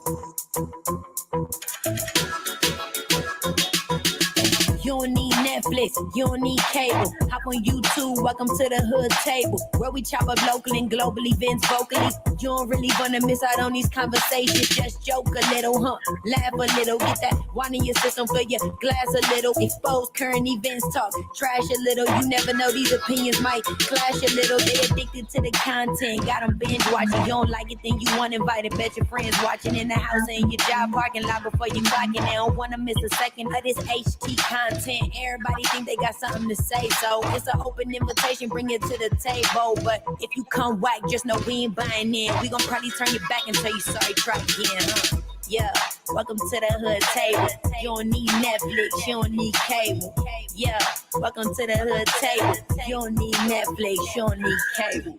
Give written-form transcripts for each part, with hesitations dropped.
You don't need Netflix, you don't need cable. Hop on YouTube, welcome to the hood table. Where we chop up local and global events vocally. You don't really wanna miss out on these conversations. Just joke a little, laugh a little. Get that wine in your system, fill your glass a little. Expose current events, talk trash a little. You never know, these opinions might clash a little. They addicted to the content, got them binge watching. You don't like it, then you want invited. Bet your friends watching in the house and your job parking lot before you clock in. They don't wanna miss a second of this HT content. Everybody think they got something to say, so it's an open invitation, bring it to the table. But if you come whack, just know we ain't buying in. We gon' probably turn you back and tell you sorry, try again, Yeah, welcome to the hood table. You don't need Netflix, you don't need cable. Yeah, welcome to the hood table. You don't need Netflix, you don't need cable.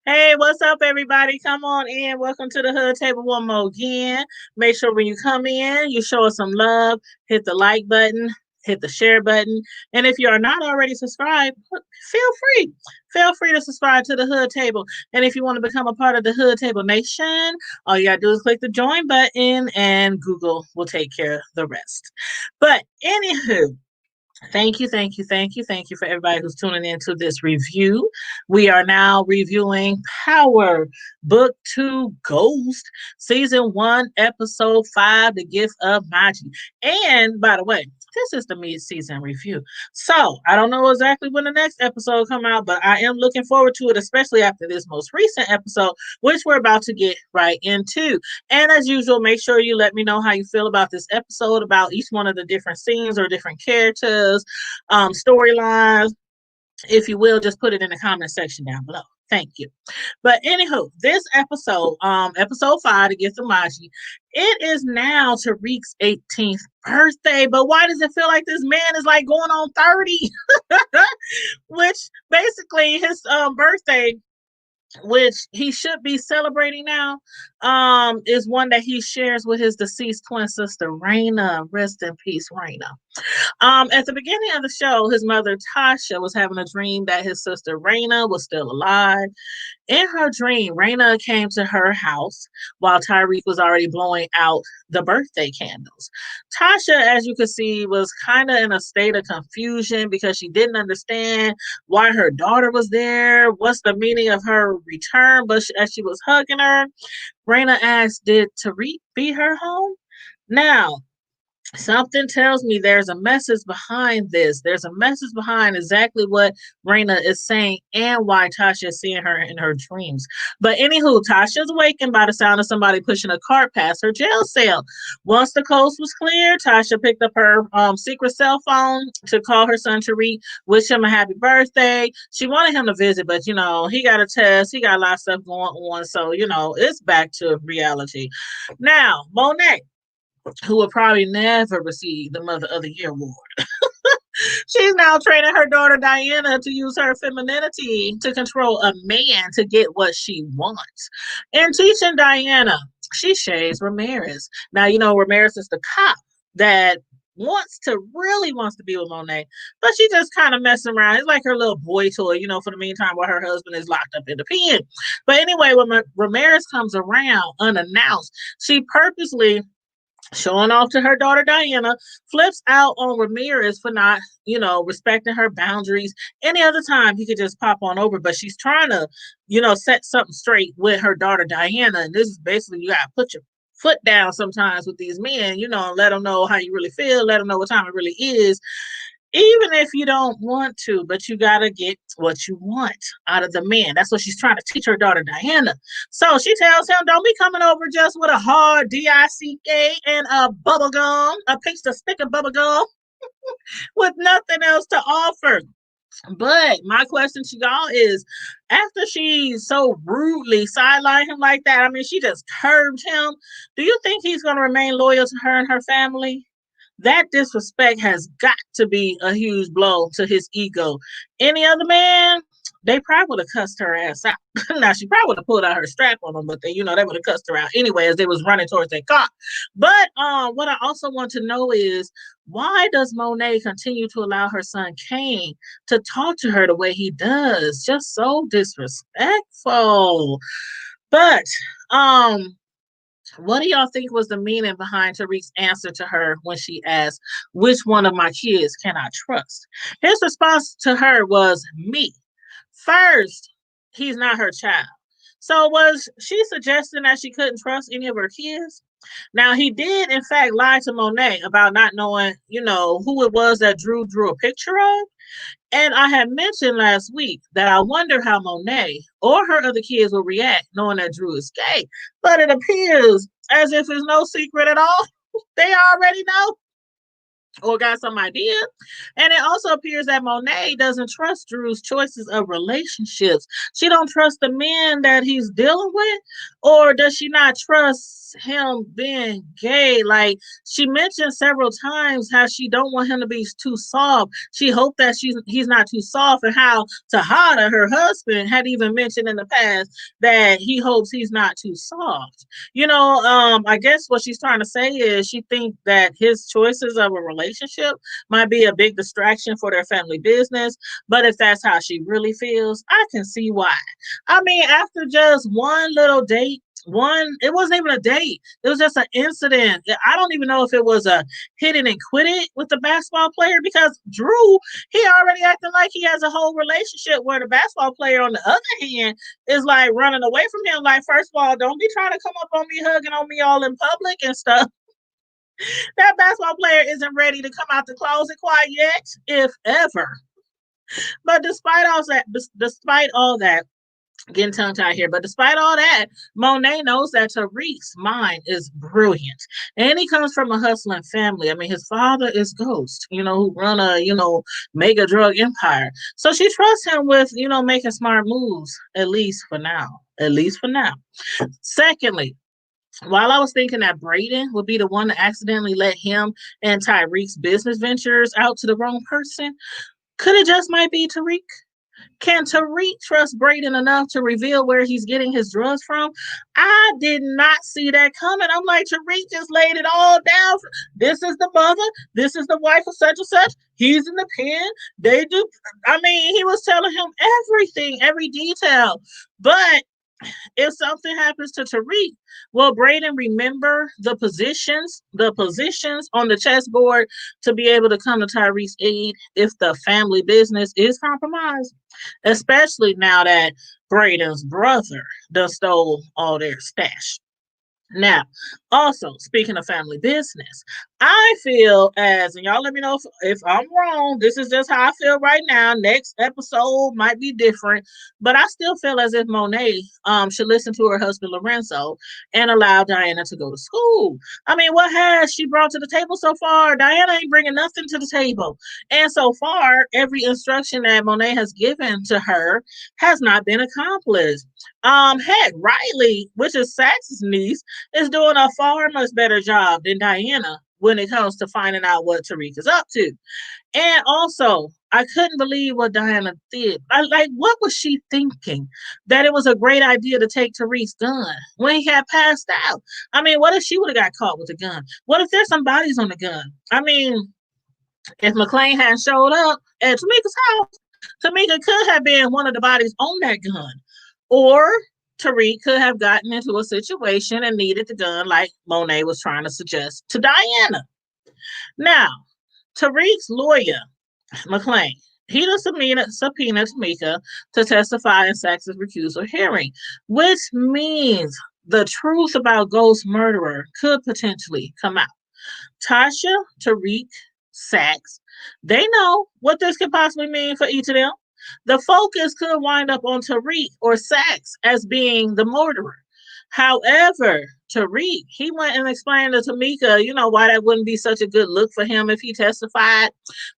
Hey, what's up, everybody? Come on in. Welcome to the Hood Table one more again. Make sure when you come in, you show us some love. Hit the like button, hit the share button. And if you are not already subscribed, feel free. Feel free to subscribe to the Hood Table. And if you want to become a part of the Hood Table Nation, all you got to do is click the join button and Google will take care of the rest. But anywho, thank you for everybody who's tuning into this review. We are now reviewing Power Book 2 Ghost, Season 1, Episode 5, The Gift of Magi. And by the way, this is the mid-season review. So I don't know exactly when the next episode come out, but I am looking forward to it, especially after this most recent episode, which we're about to get right into. And as usual, make sure you let me know how you feel about this episode, about each one of the different scenes or different characters, storylines. If you will, just put it in the comment section down below. Thank you. But anywho, this episode, episode 5, The Gift of Magi, it is now Tariq's 18th birthday. But why does it feel like this man is like going on 30? Which basically his birthday, which he should be celebrating now, is one that he shares with his deceased twin sister, Raina. Rest in peace, Raina. At the beginning of the show, his mother, Tasha, was having a dream that his sister, Raina, was still alive. In her dream, Raina came to her house while Tariq was already blowing out the birthday candles. Tasha, as you can see, was kind of in a state of confusion because she didn't understand why her daughter was there, what's the meaning of her return. But as she was hugging her, Raina asked, did Tariq beat her home? Now, something tells me there's a message behind this. There's a message behind exactly what Raina is saying and why Tasha is seeing her in her dreams. But anywho, Tasha's awakened by the sound of somebody pushing a cart past her jail cell. Once the coast was clear, Tasha picked up her secret cell phone to call her son Tariq, wish him a happy birthday. She wanted him to visit, but he got a test. He got a lot of stuff going on. So, it's back to reality. Now, Monet, who will probably never receive the Mother of the Year award. She's now training her daughter Diana to use her femininity to control a man to get what she wants. In teaching Diana, she shades Ramirez. Now, Ramirez is the cop that really wants to be with Monet, but she just kind of messing around. It's like her little boy toy, for the meantime, while her husband is locked up in the pen. But anyway, when Ramirez comes around unannounced, she purposely, showing off to her daughter Diana, flips out on Ramirez for not, respecting her boundaries. Any other time he could just pop on over, but she's trying to, set something straight with her daughter Diana. And this is basically, you gotta put your foot down sometimes with these men, and let them know how you really feel, let them know what time it really is. Even if you don't want to, but you got to get what you want out of the man. That's what she's trying to teach her daughter, Diana. So she tells him, don't be coming over just with a hard D-I-C-K and a bubble gum, a piece of stick of bubble gum with nothing else to offer. But my question to y'all is, after she so rudely sidelined him like that, she just curbed him, do you think he's going to remain loyal to her and her family? That disrespect has got to be a huge blow to his ego. Any other man, they probably would have cussed her ass out. Now she probably would have pulled out her strap on them, but they would have cussed her out anyway as they was running towards their car. But what I also want to know is, why does Monet continue to allow her son Kane to talk to her the way he does? Just so disrespectful. But um what do y'all think was the meaning behind Tariq's answer to her when she asked, which one of my kids can I trust? His response to her was, me. First, he's not her child. So was she suggesting that she couldn't trust any of her kids? Now, he did, in fact, lie to Monet about not knowing, who it was that Drew drew a picture of. And I had mentioned last week that I wonder how Monet or her other kids will react knowing that Drew is gay. But it appears as if it's no secret at all. They already know or got some idea. And it also appears that Monet doesn't trust Drew's choices of relationships. She don't trust the men that he's dealing with, or does she not trust him being gay? Like, she mentioned several times how she don't want him to be too soft. She hoped that he's not too soft, and how Tahada, her husband, had even mentioned in the past that he hopes he's not too soft. I guess what she's trying to say is she thinks that his choices of a relationship might be a big distraction for their family business. But if that's how she really feels, I can see why. I mean, after just one little date, it wasn't even a date. It was just an incident. I don't even know if it was a hit it and quit it with the basketball player, because Drew, he already acting like he has a whole relationship, where the basketball player, on the other hand, is like running away from him. Like, first of all, don't be trying to come up on me, hugging on me all in public and stuff. That basketball player isn't ready to come out the closet quite yet, if ever. But despite all that, getting tongue tied here, but despite all that, Monet knows that Tariq's mind is brilliant. And he comes from a hustling family. I mean, his father is Ghost, who run a, mega drug empire. So she trusts him with, making smart moves, at least for now. At least for now. Secondly, while I was thinking that Brayden would be the one to accidentally let him and Tyreek's business ventures out to the wrong person, could it just might be Tariq? Can Tariq trust Brayden enough to reveal where he's getting his drugs from? I did not see that coming. I'm like, Tariq just laid it all down. This is the mother. This is the wife of such and such. He's in the pen. They do. I mean, he was telling him everything, every detail. But if something happens to Tariq, will Brayden remember the positions on the chessboard to be able to come to Tyreek's aid if the family business is compromised? Especially now that Brayden's brother done stole all their stash. Now, also speaking of family business, I feel and y'all let me know if I'm wrong. This is just how I feel right now. Next episode might be different, but I still feel as if Monet should listen to her husband Lorenzo and allow Diana to go to school. I mean, what has she brought to the table so far? Diana ain't bringing nothing to the table, and so far, every instruction that Monet has given to her has not been accomplished. Heck, Riley, which is Sax's niece, is doing a far much better job than Diana when it comes to finding out what Tariq is up to. And also, I couldn't believe what Diana did. What was she thinking? That it was a great idea to take Tariq's gun when he had passed out. I mean, what if she would have got caught with a gun? What if there's some bodies on the gun? I mean, if McLean hadn't showed up at Tamika's house, Tamika could have been one of the bodies on that gun. Or Tariq could have gotten into a situation and needed the gun, like Monet was trying to suggest to Diana. Now, Tariq's lawyer, McLean, he done subpoena Tamika to testify in Sax's recusal hearing, which means the truth about Ghost murderer could potentially come out. Tasha, Tariq, Sax, they know what this could possibly mean for each of them. The focus could wind up on Tariq or Sax as being the murderer. However, Tariq, he went and explained to Tamika, why that wouldn't be such a good look for him if he testified.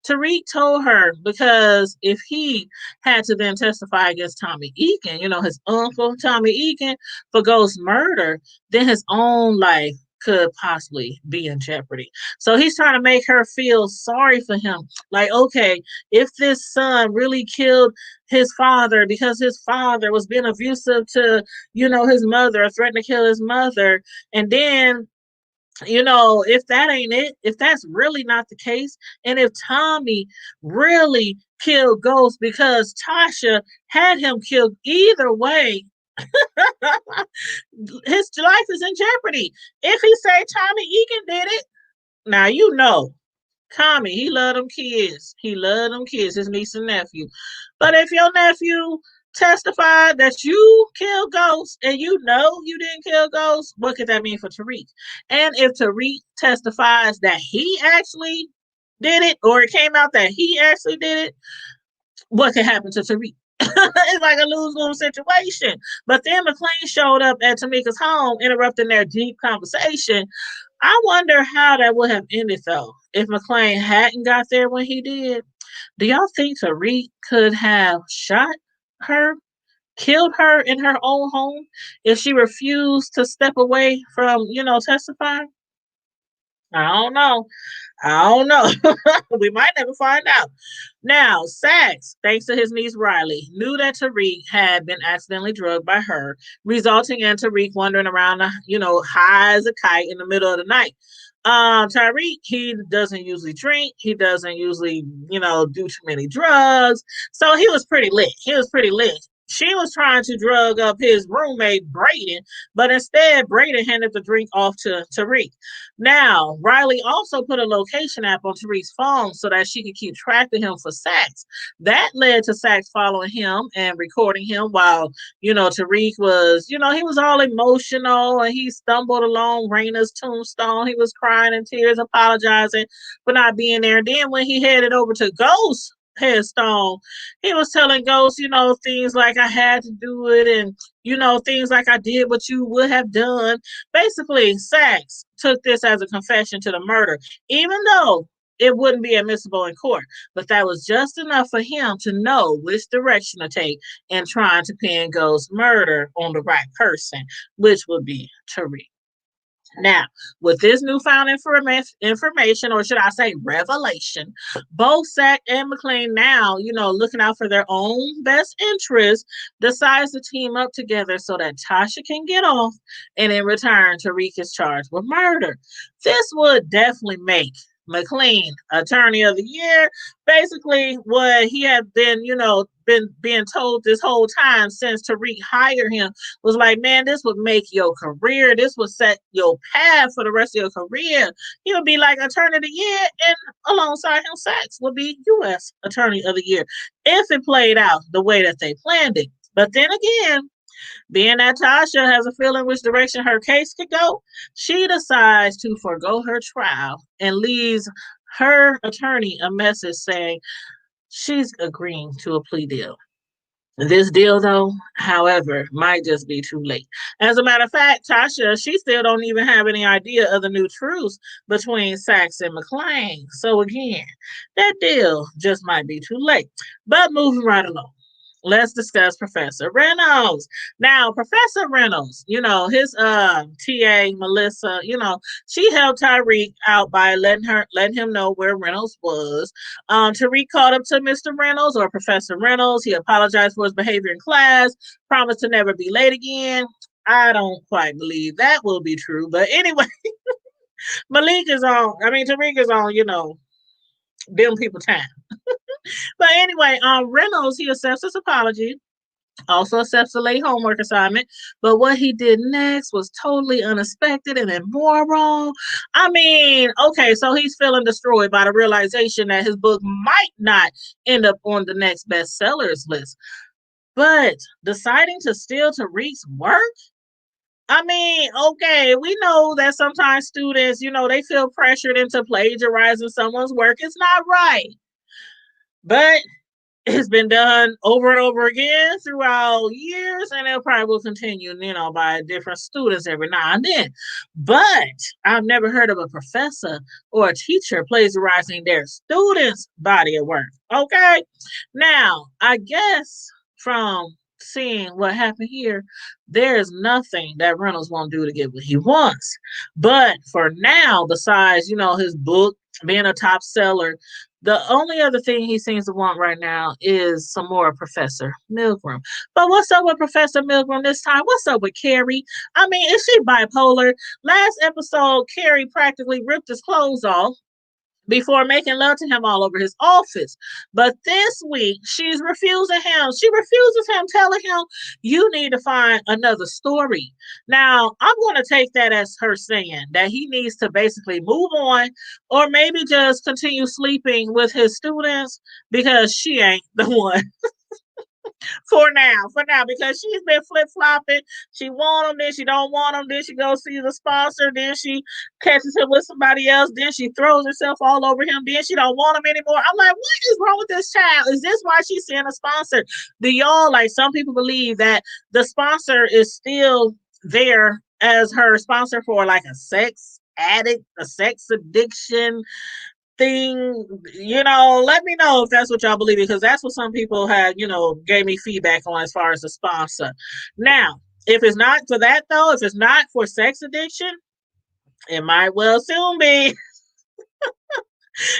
Tariq told her because if he had to then testify against Tommy Eakin, his uncle, Tommy Eakin, for Ghost murder, then his own life could possibly be in jeopardy. So he's trying to make her feel sorry for him. Like, okay, if this son really killed his father because his father was being abusive to, his mother, or threatened to kill his mother, and then if that ain't it, if that's really not the case, and if Tommy really killed Ghost because Tasha had him killed, either way, his life is in jeopardy. If he say Tommy Egan did it, now Tommy, he loved them kids. He loved them kids, his niece and nephew. But if your nephew testified that you killed Ghost and you didn't kill Ghost, what could that mean for Tariq? And if Tariq testifies that he actually did it, or it came out that he actually did it, what could happen to Tariq? It's like a lose-lose situation. But then McLean showed up at Tamika's home, interrupting their deep conversation. I wonder how that would have ended, though, if McLean hadn't got there when he did. Do y'all think Tariq could have shot her, killed her in her own home if she refused to step away from, testifying? I don't know. I don't know. We might never find out. Now, Sax, thanks to his niece Riley, knew that Tariq had been accidentally drugged by her, resulting in Tariq wandering around, high as a kite in the middle of the night. Tariq, he doesn't usually drink. He doesn't usually, do too many drugs. So he was pretty lit. She was trying to drug up his roommate, Braden, but instead, Braden handed the drink off to Tariq. Now, Riley also put a location app on Tariq's phone so that she could keep track of him for Sax. That led to Sax following him and recording him while, Tariq was, he was all emotional and he stumbled along Raina's tombstone. He was crying in tears, apologizing for not being there. And then when he headed over to Ghost headstone, he was telling Ghost, things like I had to do it, and things like I did what you would have done. Basically, Sax took this as a confession to the murder, even though it wouldn't be admissible in court. But that was just enough for him to know which direction to take in trying to pin Ghost's murder on the right person, which would be Tariq. Now, with this newfound information, or should I say revelation, both Sack and McLean now, looking out for their own best interest, decides to team up together so that Tasha can get off, and in return, Tariq is charged with murder. This would definitely make McLean Attorney of the Year. Basically, what he had been, been being told this whole time since Tariq hired him was like, man, this would make your career. This would set your path for the rest of your career. He would be like Attorney of the Year, and alongside him, Sachs would be U.S. Attorney of the Year if it played out the way that they planned it. But then again, being that Tasha has a feeling which direction her case could go, she decides to forego her trial and leaves her attorney a message saying she's agreeing to a plea deal. This deal, though, however, might just be too late. As a matter of fact, Tasha, she still don't even have any idea of the new truce between Sachs and McLean. So again, that deal just might be too late. But moving right along, let's discuss Professor Reynolds. Now, Professor Reynolds, his TA Melissa, she helped Tyreek out by letting him know where Reynolds was. Tyreek called up to Mr. Reynolds, or Professor Reynolds. He apologized for his behavior in class, promised to never be late again. I don't quite believe that will be true, but anyway, Tariq is on, them people time. But anyway, Reynolds, he accepts his apology, also accepts a late homework assignment. But what he did next was totally unexpected and immoral. Okay, so he's feeling destroyed by the realization that his book might not end up on the next bestsellers list. But deciding to steal Tariq's work? Okay, we know that sometimes students, they feel pressured into plagiarizing someone's work. It's not right. But it's been done over and over again throughout years, and it probably will continue, by different students every now and then. But I've never heard of a professor or a teacher plagiarizing their students' body of work. Okay? Now, I guess from seeing what happened here, there's nothing that Reynolds won't do to get what he wants. But for now, besides, his book being a top seller, the only other thing he seems to want right now is some more Professor Milgram. But what's up with Professor Milgram this time? What's up with Carrie? I mean, is she bipolar? Last episode, Carrie practically ripped his clothes off before making love to him all over his office. But this week, she's refusing him. She refuses him, telling him, you need to find another story. Now, I'm going to take that as her saying that he needs to basically move on or maybe just continue sleeping with his students because she ain't the one. For now, because she's been flip-flopping. She want him, then she don't want him, then she goes see the sponsor, then she catches him with somebody else, then she throws herself all over him, then she don't want him anymore. I'm like, what is wrong with this child? Is this why she's seeing a sponsor? Do y'all, like, some people believe that the sponsor is still there as her sponsor for like a sex addict, a sex addiction thing, let me know if that's what y'all believe, because that's what some people had, gave me feedback on as far as the sponsor. Now, if it's not for that though, if it's not for sex addiction, it might well soon be.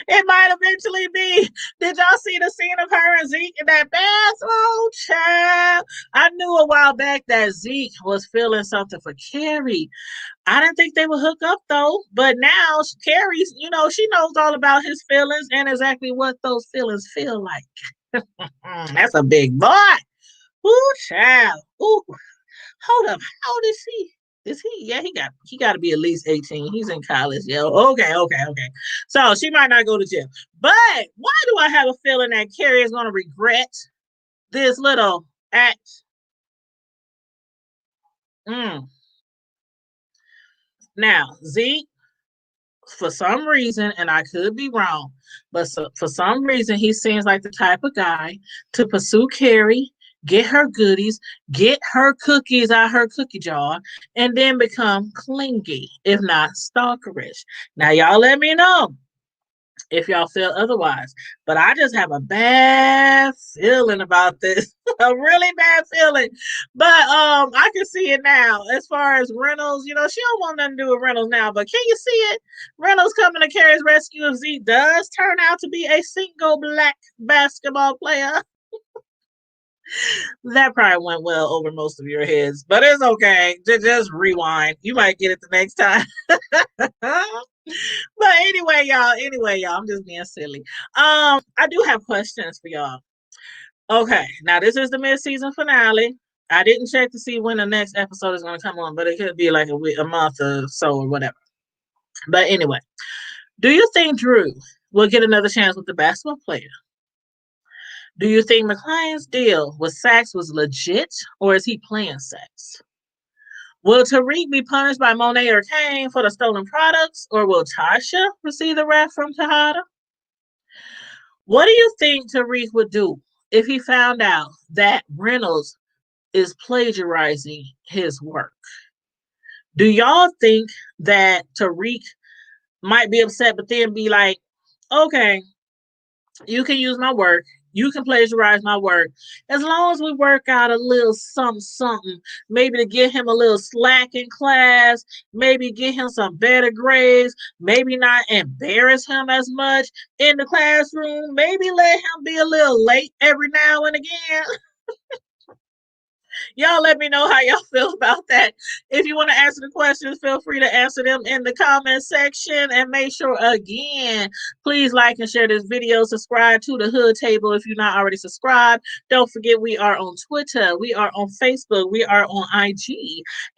It might eventually be. Did y'all see the scene of her and Zeke in that bathroom? Child, I knew a while back that Zeke was feeling something for Carrie. I didn't think they would hook up though, but now Carrie's, she knows all about his feelings and exactly what those feelings feel like. That's a big boy. Ooh, child. Ooh, hold up. How old is he? Is he? Yeah, he got to be at least 18. He's in college. Yeah. Okay. So she might not go to jail. But why do I have a feeling that Carrie is going to regret this little act? Now, Zeke, for some reason, and I could be wrong, but for some reason, he seems like the type of guy to pursue Carrie, get her goodies, get her cookies out her cookie jar, and then become clingy, if not stalkerish. Now, y'all let me know if y'all feel otherwise. But I just have a bad feeling about this. A really bad feeling. But I can see it now. As far as Reynolds, she don't want nothing to do with Reynolds now. But can you see it? Reynolds coming to Carrie's rescue if Zeke does turn out to be a single black basketball player. That probably went well over most of your heads. But it's okay. Just rewind. You might get it the next time. But anyway, y'all, I'm just being silly. I do have questions for y'all. Okay, now this is the mid-season finale. I didn't check to see when the next episode is going to come on, but it could be like a month or so or whatever. But anyway, do you think Drew will get another chance with the basketball player? Do you think McClain's deal with Sachs was legit, or is he playing Sachs? Will Tariq be punished by Monet or Kane for the stolen products, or will Tasha receive the wrath from Tejada? What do you think Tariq would do if he found out that Reynolds is plagiarizing his work? Do y'all think that Tariq might be upset, but then be like, okay, you can use my work. You can plagiarize my work. As long as we work out a little something, maybe to get him a little slack in class, maybe get him some better grades, maybe not embarrass him as much in the classroom, maybe let him be a little late every now and again. Y'all let me know how y'all feel about that. If you want to answer the questions, feel free to answer them in the comment section. And make sure, again, please like and share this video. Subscribe to the Hood Table if you're not already subscribed. Don't forget, we are on Twitter. We are on Facebook. We are on IG.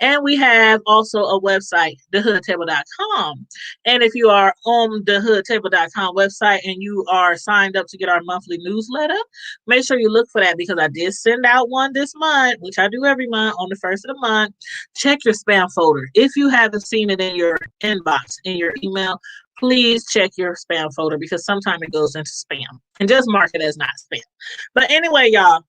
And we have also a website, thehoodtable.com. And if you are on the thehoodtable.com website and you are signed up to get our monthly newsletter, make sure you look for that, because I did send out one this month, which I do every month on the first of the month. Check your spam folder. If you haven't seen it in your inbox, in your email, please check your spam folder, because sometimes it goes into spam. And just mark it as not spam. But anyway, y'all,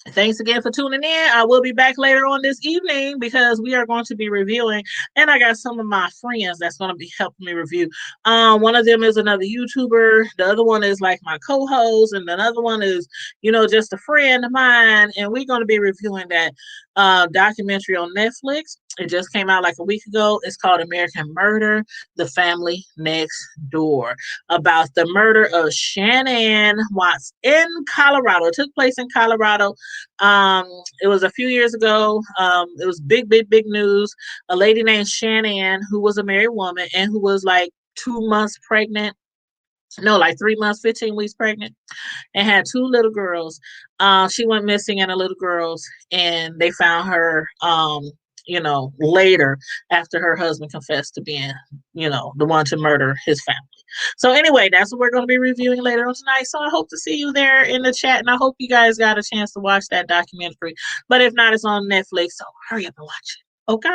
Thanks again for tuning in. I will be back later on this evening because we are going to be reviewing, and I got some of my friends that's going to be helping me review. One of them is another YouTuber. The other one is like my co-host, and another one is, just a friend of mine. And we're going to be reviewing that documentary on Netflix. It just came out like a week ago. It's called American Murder: The Family Next Door, about the murder of Shannon Watts in Colorado. It took place in Colorado. It was a few years ago. It was big, big, big news. A lady named Shannon, who was a married woman and who was like 2 months pregnant. No, like 3 months, 15 weeks pregnant, and had two little girls. She went missing and the little girls, and they found her, later after her husband confessed to being, the one to murder his family. So anyway, that's what we're going to be reviewing later on tonight. So I hope to see you there in the chat, and I hope you guys got a chance to watch that documentary. But if not, it's on Netflix. So hurry up and watch it. Okay.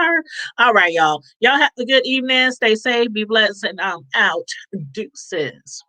All right, y'all. Y'all have a good evening. Stay safe. Be blessed. And I'm out. Deuces.